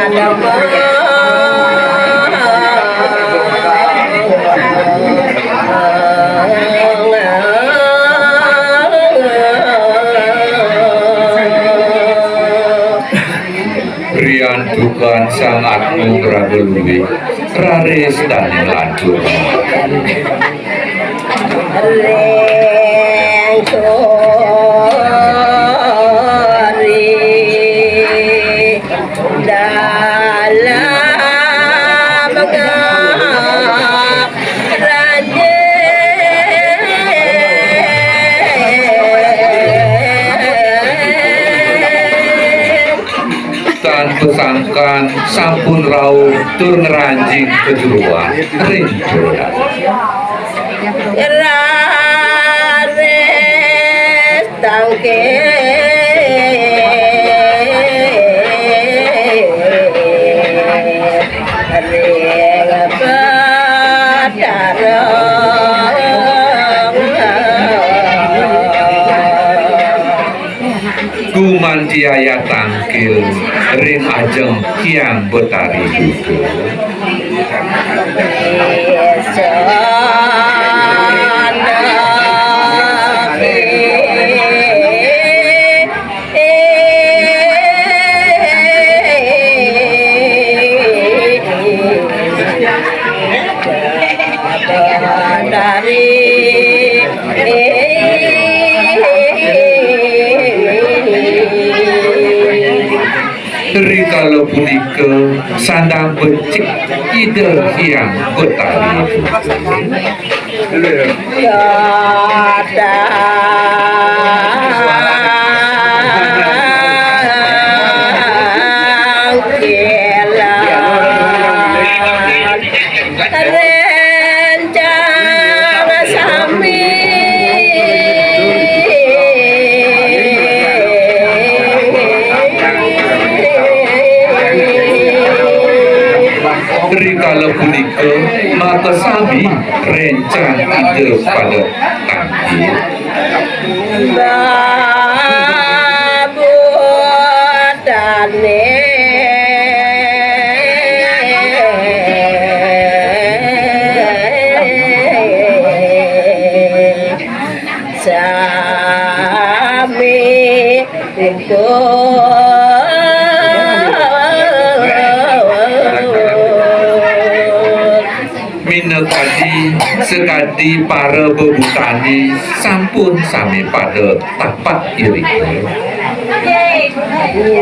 Rian dukan sangat mengrabeluwi raris dan lanjut pesangkan sampun rauh tur ngeranjing kejuruan rinjodan rares tangke Kumandiaya tangkil ring ajeng kiang betari dudu Rikala punika sandang becik ide yang betari Rikala punika maka sami rencang ide pada tangki babutane sami minekadi sekadi para bebutani sampun sami pada tapak irika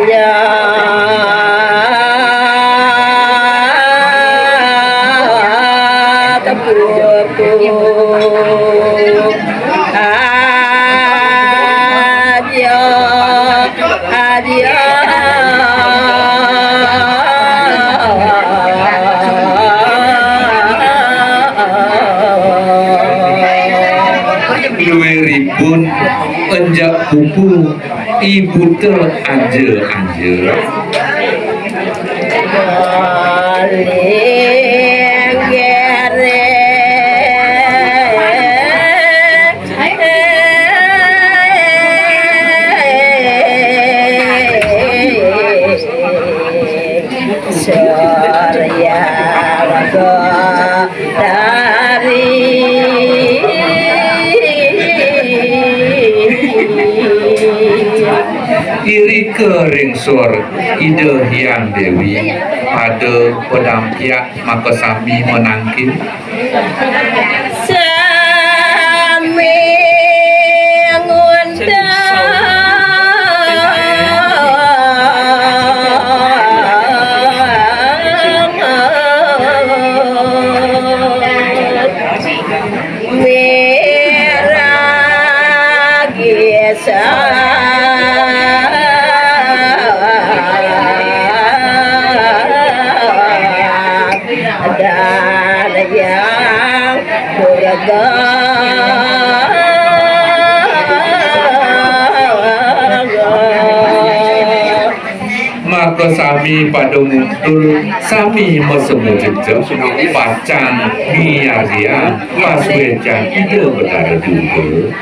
ya tepuku adia luweripun enjak pupu ibu ter anje iri kering sur ide yang dewi pada pedampiak maka sami menangkin sami ngundang maka sami pada mutul sami mesemu jejak pacan miaria pas wecan ide betara juga